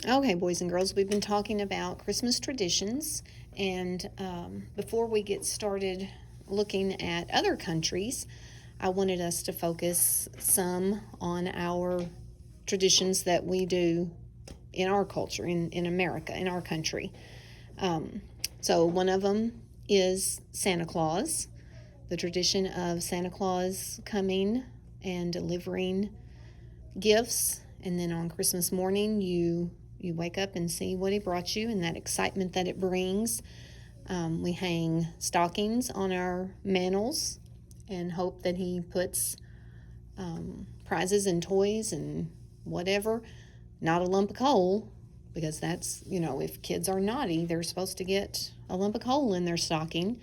Okay, boys and girls, we've been talking about Christmas traditions, and before we get started looking at other countries, I wanted us to focus some on our traditions that we do in our culture, in America, in our country. Um, so, one of them is Santa Claus, the tradition of Santa Claus coming and delivering gifts, and then on Christmas morning you wake up and see what he brought you and that excitement that it brings. We hang stockings on our mantles and hope that he puts prizes and toys and whatever, not a lump of coal, because that's, if kids are naughty, they're supposed to get a lump of coal in their stocking.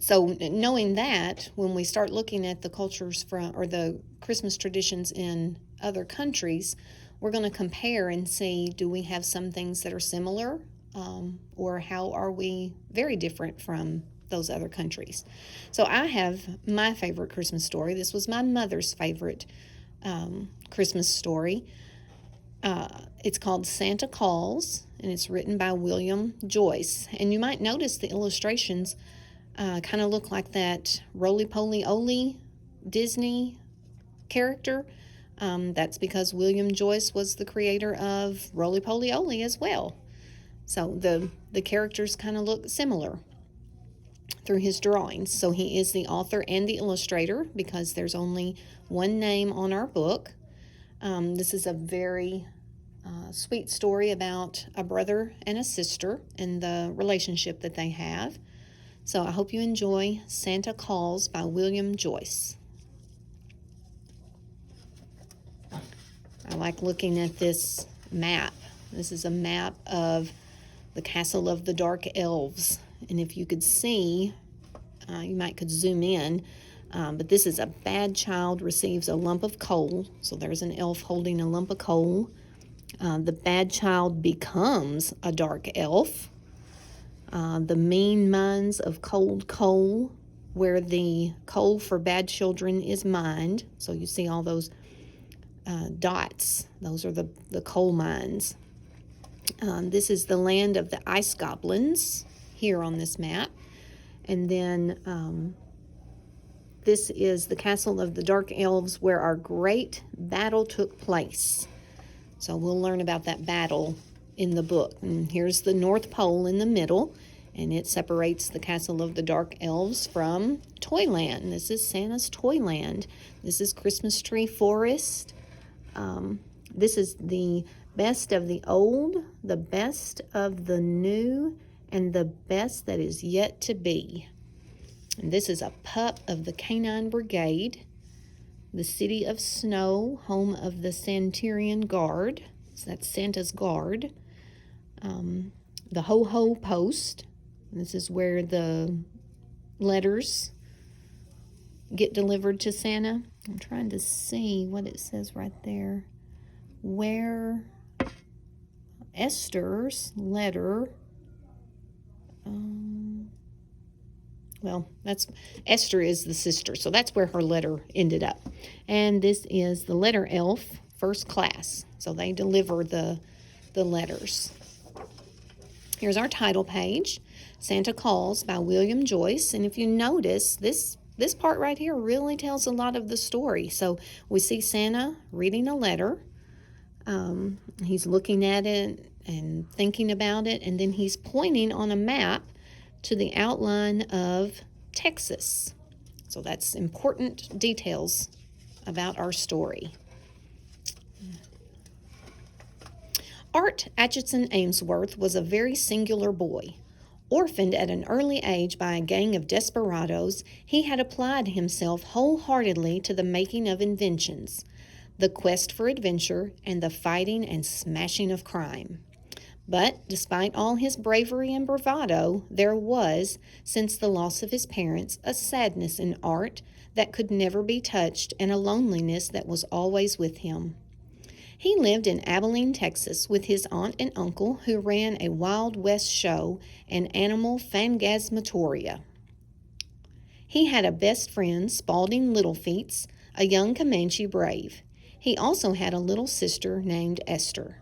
So knowing that, when we start looking at the cultures or the Christmas traditions in other countries, we're going to compare and see, do we have some things that are similar, or how are we very different from those other countries? So I have my favorite Christmas story. This was my mother's favorite Christmas story. It's called Santa Calls, and it's written by William Joyce. And you might notice the illustrations kind of look like that roly-poly-oly Disney character. That's because William Joyce was the creator of Roly-Poly-Oly as well. So the characters kind of look similar through his drawings. So he is the author and the illustrator because there's only one name on our book. This is a very sweet story about a brother and a sister and the relationship that they have. So I hope you enjoy Santa Calls by William Joyce. I like looking at this map. This is a map of the Castle of the Dark Elves. And if you could see, you could zoom in, but this is a bad child receives a lump of coal. So there's an elf holding a lump of coal. The bad child becomes a dark elf. The mean mines of cold coal, where the coal for bad children is mined. So you see all those dots. Those are the coal mines. This is the land of the ice goblins here on this map. And then this is the castle of the dark elves where our great battle took place. So we'll learn about that battle in the book. And here's the North Pole in the middle, and it separates the Castle of the Dark Elves from Toyland. This is Santa's Toyland. This is Christmas Tree Forest. This is the best of the old, the best of the new, and the best that is yet to be. And this is a pup of the Canine Brigade. The City of Snow, home of the Centurion Guard. So that's Santa's Guard. The Ho-Ho Post. This is where the letters get delivered to Santa. I'm trying to see what it says right there. Where Esther's letter... that's Esther is the sister, so that's where her letter ended up. And this is the letter elf, first class. So they deliver the letters. Here's our title page, Santa Calls by William Joyce. And if you notice, this part right here really tells a lot of the story. So we see Santa reading a letter. He's looking at it and thinking about it, and then he's pointing on a map to the outline of Texas. So that's important details about our story. Art Atchison Ainsworth was a very singular boy. Orphaned at an early age by a gang of desperadoes, he had applied himself wholeheartedly to the making of inventions, the quest for adventure, and the fighting and smashing of crime. But despite all his bravery and bravado, there was, since the loss of his parents, a sadness in Art that could never be touched and a loneliness that was always with him. He lived in Abilene, Texas, with his aunt and uncle who ran a Wild West show and animal phangasmatoria. He had a best friend, Spalding Littlefeets, a young Comanche brave. He also had a little sister named Esther.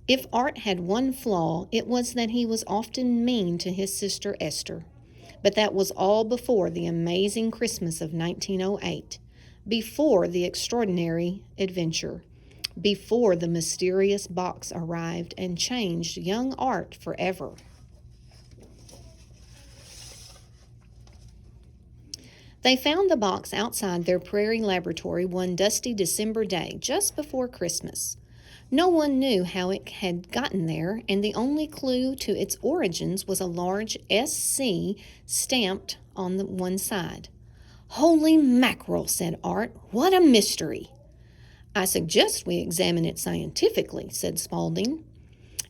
If Art had one flaw, it was that he was often mean to his sister Esther. But that was all before the amazing Christmas of 1908, before the extraordinary adventure, before the mysterious box arrived and changed young Art forever. They found the box outside their prairie laboratory one dusty December day, just before Christmas. No one knew how it had gotten there, and the only clue to its origins was a large SC stamped on the one side. "Holy mackerel," said Art. "What a mystery!" "I suggest we examine it scientifically," said Spaulding.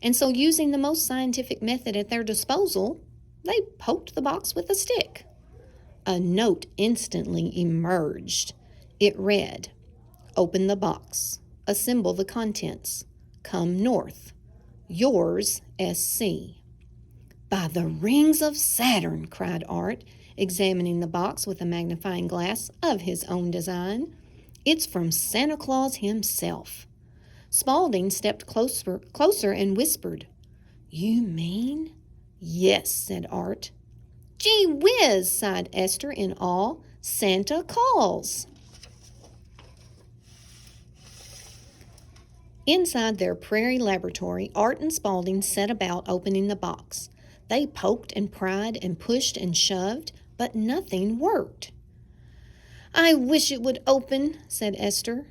And so, using the most scientific method at their disposal, they poked the box with a stick. A note instantly emerged. It read, "Open the box. Assemble the contents. Come north. Yours, SC." "By the rings of Saturn," cried Art, examining the box with a magnifying glass of his own design. "It's from Santa Claus himself." Spaulding stepped closer and whispered, "You mean?" "Yes," said Art. "Gee whiz," sighed Esther in awe. "Santa calls." Inside their prairie laboratory, Art and Spaulding set about opening the box. They poked and pried and pushed and shoved, but nothing worked. "I wish it would open," said Esther.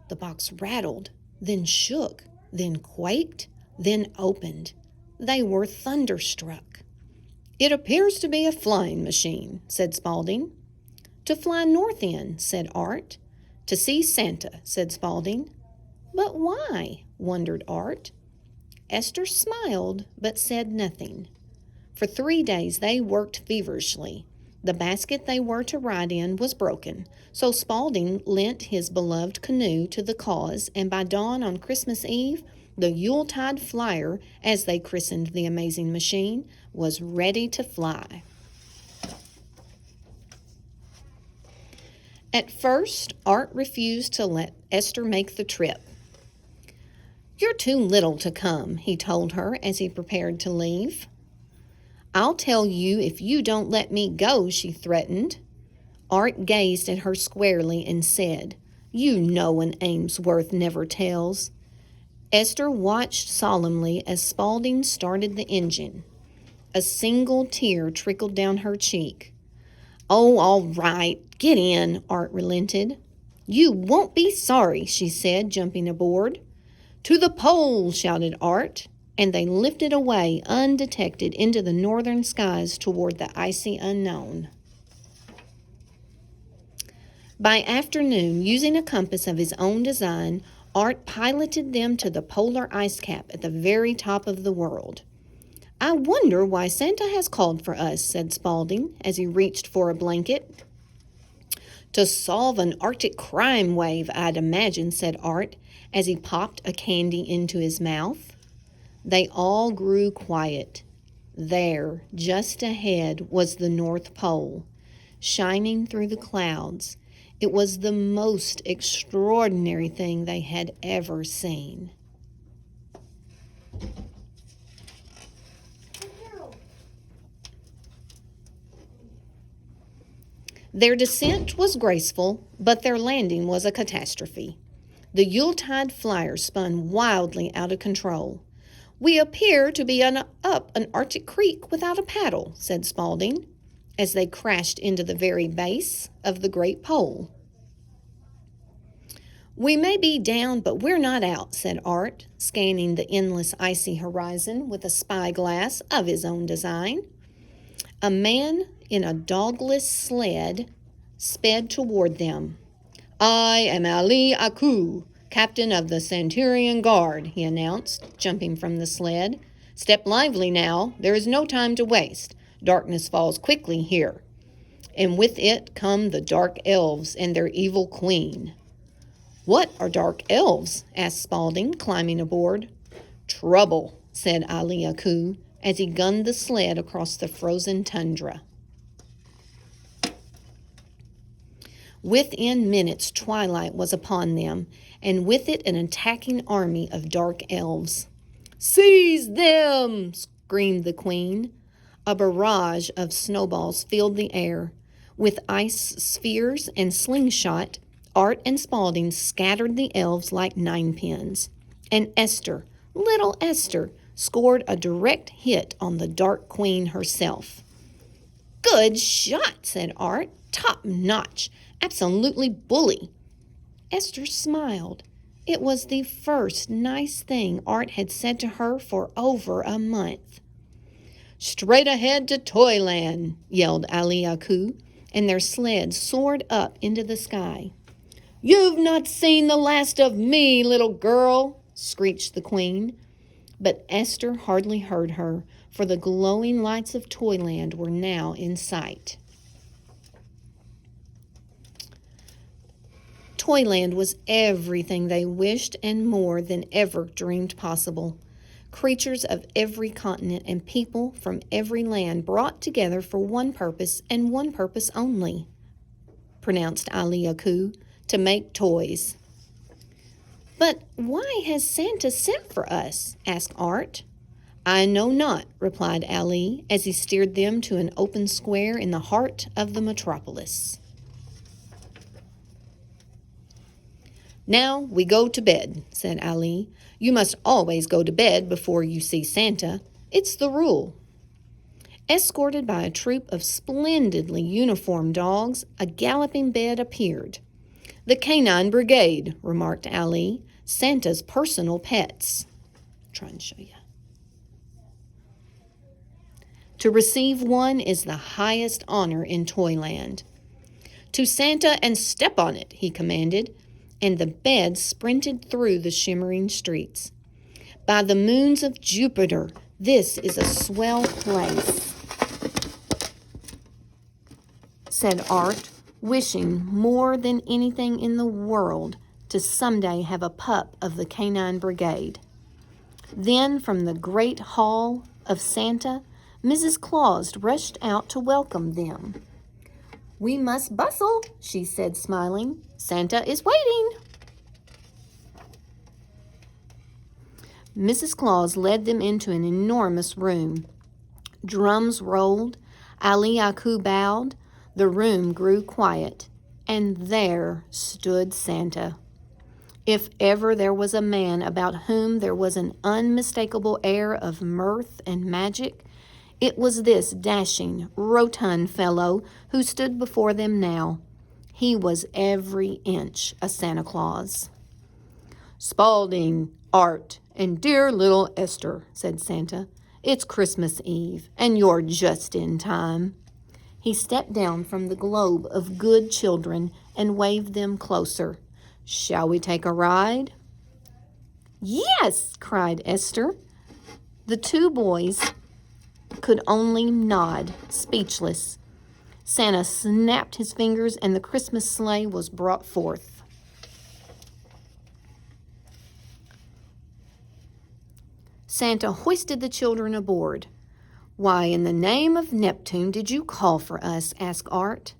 The box rattled, then shook, then quaked, then opened. They were thunderstruck. "It appears to be a flying machine," said Spaulding. "To fly north in," said Art. "To see Santa," said Spaulding. "But why?" wondered Art. Esther smiled, but said nothing. For 3 days they worked feverishly. The basket they were to ride in was broken, so Spaulding lent his beloved canoe to the cause, and by dawn on Christmas Eve, the Yuletide Flyer, as they christened the amazing machine, was ready to fly. At first, Art refused to let Esther make the trip. "You're too little to come," he told her as he prepared to leave. "I'll tell you if you don't let me go," she threatened. Art gazed at her squarely and said, "You know an Amesworth never tells." Esther watched solemnly as Spaulding started the engine. A single tear trickled down her cheek. "Oh, all right, get in," Art relented. "You won't be sorry," she said, jumping aboard. "To the pole," shouted Art, and they lifted away undetected into the northern skies toward the icy unknown. By afternoon, using a compass of his own design, Art piloted them to the polar ice cap at the very top of the world. "I wonder why Santa has called for us," said Spaulding as he reached for a blanket. "To solve an Arctic crime wave, I'd imagine," said Art as he popped a candy into his mouth. They all grew quiet. There, just ahead, was the North Pole, shining through the clouds. It was the most extraordinary thing they had ever seen. Their descent was graceful, but their landing was a catastrophe. The Yuletide Flyer spun wildly out of control. "We appear to be up an Arctic creek without a paddle," said Spaulding, as they crashed into the very base of the Great Pole. "We may be down, but we're not out," said Art, scanning the endless icy horizon with a spyglass of his own design. A man in a dogless sled sped toward them. "I am Ali Aku, captain of the Centurion Guard," he announced, jumping from the sled. "Step lively now. There is no time to waste. Darkness falls quickly here. And with it come the dark elves and their evil queen." "What are dark elves?" asked Spaulding, climbing aboard. "Trouble," said Ali Aku, as he gunned the sled across the frozen tundra. Within minutes, twilight was upon them, and with it an attacking army of dark elves. "Seize them!" screamed the queen. A barrage of snowballs filled the air. With ice spheres and slingshot, Art and Spaulding scattered the elves like ninepins. And Esther, little Esther, scored a direct hit on the Dark Queen herself. "Good shot," said Art. "Top notch. Absolutely bully." Esther smiled. It was the first nice thing Art had said to her for over a month. "Straight ahead to Toyland," yelled Ali Aku, and their sled soared up into the sky. "You've not seen the last of me, little girl," screeched the queen. But Esther hardly heard her, for the glowing lights of Toyland were now in sight. Toyland was everything they wished and more than ever dreamed possible. Creatures of every continent and people from every land brought together for one purpose and one purpose only, pronounced Ali Aku, to make toys. "But why has Santa sent for us?" asked Art. "I know not," replied Ali, as he steered them to an open square in the heart of the metropolis. "Now we go to bed," said Ali. "You must always go to bed before you see Santa. It's the rule." Escorted by a troop of splendidly uniformed dogs, a galloping bed appeared. "The Canine Brigade," remarked Ali, "Santa's personal pets." Try and show you. To receive one is the highest honor in Toyland. "To Santa and step on it," he commanded, and the bed sprinted through the shimmering streets. "By the moons of Jupiter, this is a swell place," said Art, wishing more than anything in the world to someday have a pup of the Canine Brigade. Then from the great hall of Santa, Mrs. Claus rushed out to welcome them. "We must bustle," she said, smiling. "Santa is waiting." Mrs. Claus led them into an enormous room. Drums rolled, Ali Aku bowed, the room grew quiet, and there stood Santa. If ever there was a man about whom there was an unmistakable air of mirth and magic, it was this dashing, rotund fellow who stood before them now. He was every inch a Santa Claus. "Spaulding, Art, and dear little Esther," said Santa, "it's Christmas Eve, and you're just in time." He stepped down from the globe of good children and waved them closer. "Shall we take a ride?" "Yes!" cried Esther. The two boys could only nod, speechless. Santa snapped his fingers and the Christmas sleigh was brought forth. Santa hoisted the children aboard. "Why in the name of Neptune did you call for us?" asked Art.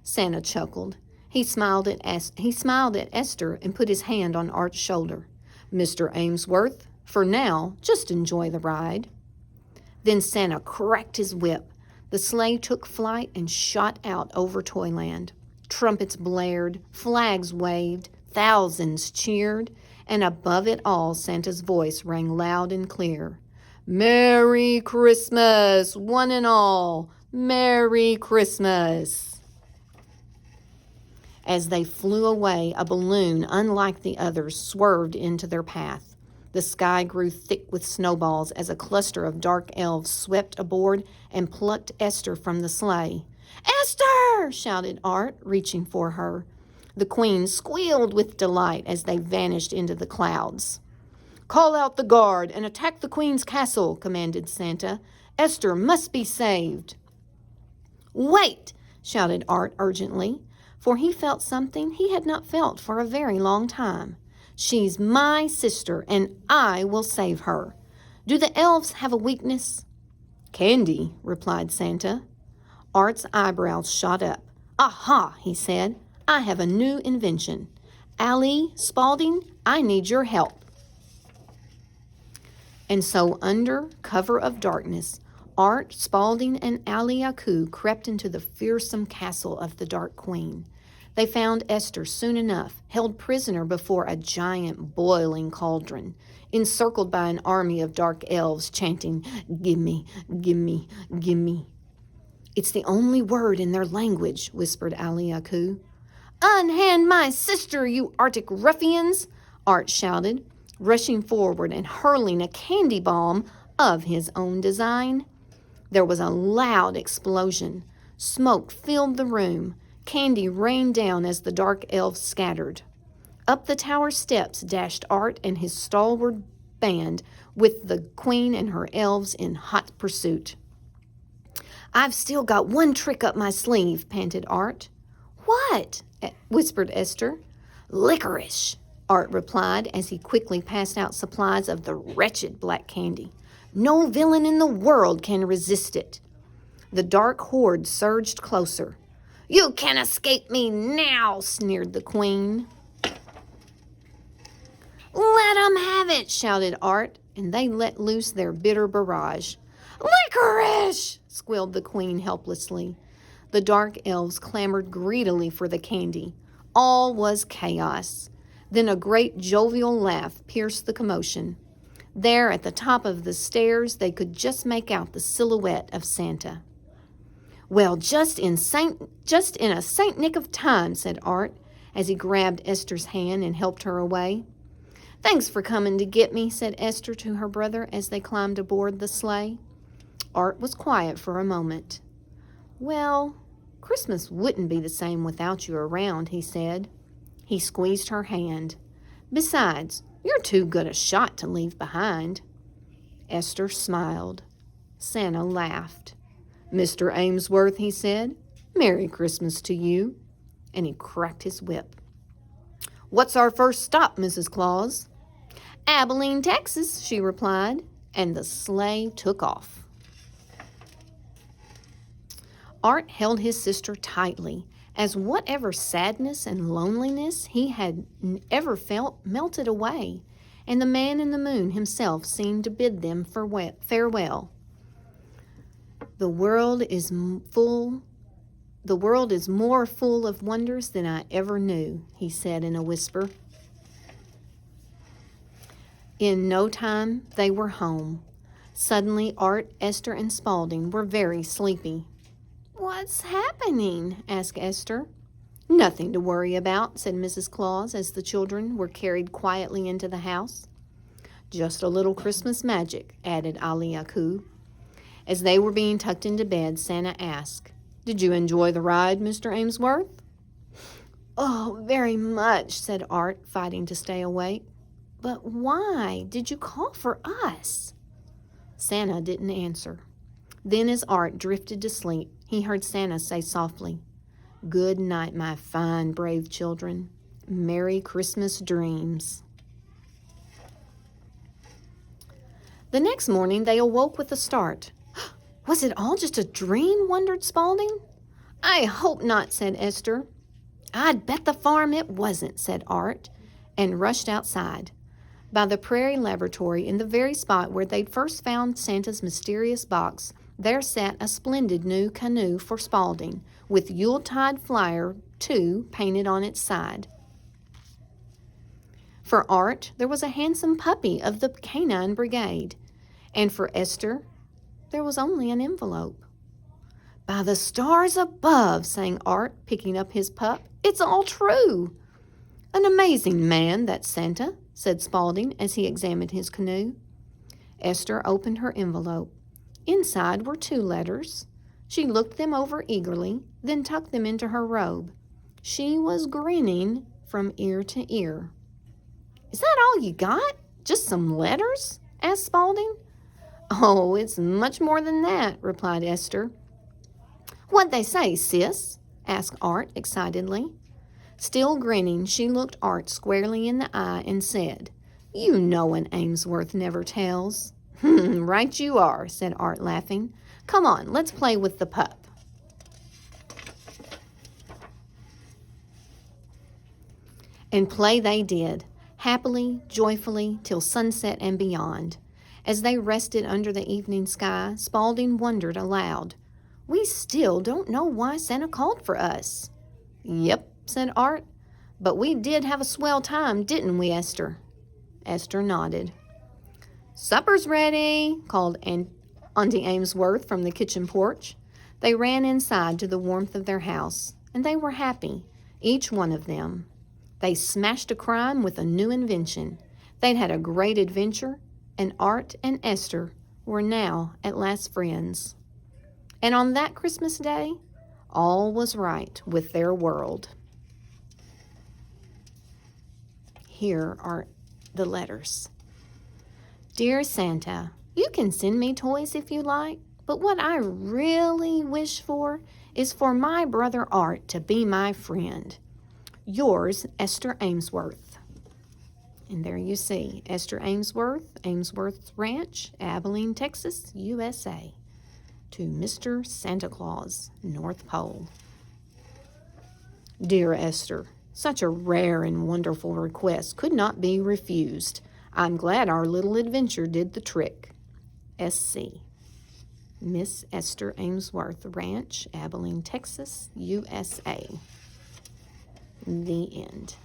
Santa chuckled. He smiled at Esther and put his hand on Art's shoulder. "Mr. Ainsworth, for now, just enjoy the ride." Then Santa cracked his whip. The sleigh took flight and shot out over Toyland. Trumpets blared, flags waved, thousands cheered, and above it all Santa's voice rang loud and clear. "Merry Christmas, one and all! Merry Christmas!" As they flew away, a balloon unlike the others swerved into their path. The sky grew thick with snowballs as a cluster of dark elves swept aboard and plucked Esther from the sleigh. "Esther!" shouted Art, reaching for her. The queen squealed with delight as they vanished into the clouds. "Call out the guard and attack the queen's castle," commanded Santa. "Esther must be saved." "Wait!" shouted Art urgently, for he felt something he had not felt for a very long time. "She's my sister, and I will save her. Do the elves have a weakness?" "Candy," replied Santa. Art's eyebrows shot up. "Aha," he said. I have a new invention. Allie, Spaulding, I need your help." And so, under cover of darkness, Art, Spaulding, and Aliaku crept into the fearsome castle of the Dark Queen. They found Esther soon enough, held prisoner before a giant boiling cauldron, encircled by an army of dark elves chanting, "Gimme, gimme, gimme." "It's the only word in their language," whispered Aliaku. "Unhand my sister, you Arctic ruffians!" Art shouted, rushing forward and hurling a candy bomb of his own design. There was a loud explosion. Smoke filled the room. Candy rained down as the dark elves scattered. Up the tower steps dashed Art and his stalwart band, with the queen and her elves in hot pursuit. "I've still got one trick up my sleeve," panted Art. "What?" whispered Esther. "Licorice," Art replied as he quickly passed out supplies of the wretched black candy. "No villain in the world can resist it." The dark horde surged closer. "You can't escape me now," sneered the queen. "Let 'em have it," shouted Art, and they let loose their bitter barrage. "Licorice!" squealed the queen helplessly. The dark elves clamored greedily for the candy. All was chaos. Then a great jovial laugh pierced the commotion. There at the top of the stairs, they could just make out the silhouette of Santa. "Well, just in a Saint Nick of time," said Art, as he grabbed Esther's hand and helped her away. "Thanks for coming to get me," said Esther to her brother as they climbed aboard the sleigh. Art was quiet for a moment. "Well, Christmas wouldn't be the same without you around," he said. He squeezed her hand. "Besides, you're too good a shot to leave behind." Esther smiled. Santa laughed. "Mr. Amesworth," he said, "Merry Christmas to you." And he cracked his whip. "What's our first stop, Mrs. Claus?" "Abilene, Texas," she replied, and the sleigh took off. Art held his sister tightly, as whatever sadness and loneliness he had ever felt melted away, and the man in the moon himself seemed to bid them farewell. The world is more full of wonders than I ever knew," he said in a whisper. In no time, they were home. Suddenly, Art, Esther, and Spaulding were very sleepy. "What's happening?" asked Esther. "Nothing to worry about," said Mrs. Claus as the children were carried quietly into the house. "Just a little Christmas magic," added Aliaku. As they were being tucked into bed, Santa asked, "Did you enjoy the ride, Mr. Amesworth?" "Oh, very much," said Art, fighting to stay awake. "But why did you call for us?" Santa didn't answer. Then as Art drifted to sleep, he heard Santa say softly, "Good night, my fine, brave children. Merry Christmas dreams." The next morning they awoke with a start. "Was it all just a dream?" wondered Spaulding. "I hope not," said Esther. "I'd bet the farm it wasn't," said Art, and rushed outside. By the Prairie Laboratory, in the very spot where they'd first found Santa's mysterious box, there sat a splendid new canoe for Spaulding, with Yuletide Flyer 2 painted on its side. For Art, there was a handsome puppy of the Canine Brigade, and for Esther, there was only an envelope. "By the stars above," sang Art, picking up his pup, "it's all true." "An amazing man, that Santa," said Spaulding as he examined his canoe. Esther opened her envelope. Inside were 2 letters. She looked them over eagerly, then tucked them into her robe. She was grinning from ear to ear. "Is that all you got? Just some letters?" asked Spaulding. "Oh, it's much more than that," replied Esther. "What'd they say, sis?" asked Art excitedly. Still grinning, she looked Art squarely in the eye and said, "You know an Amesworth never tells." "Right you are," said Art, laughing. "Come on, let's play with the pup." And play they did, happily, joyfully, till sunset and beyond. As they rested under the evening sky, Spaulding wondered aloud, "We still don't know why Santa called for us." "Yep," said Art, "but we did have a swell time, didn't we, Esther?" Esther nodded. "Supper's ready," called Auntie Amesworth from the kitchen porch. They ran inside to the warmth of their house, and they were happy, each one of them. They smashed a crime with a new invention. They'd had a great adventure, and Art and Esther were now at last friends. And on that Christmas Day, all was right with their world. Here are the letters. Dear Santa, you can send me toys if you like, but what I really wish for is for my brother Art to be my friend. Yours, Esther Amesworth. And there you see, Esther Amesworth, Amesworth Ranch, Abilene, Texas, USA. To Mr. Santa Claus, North Pole. Dear Esther, such a rare and wonderful request could not be refused. I'm glad our little adventure did the trick. S.C. Miss Esther Amesworth Ranch, Abilene, Texas, USA. The end.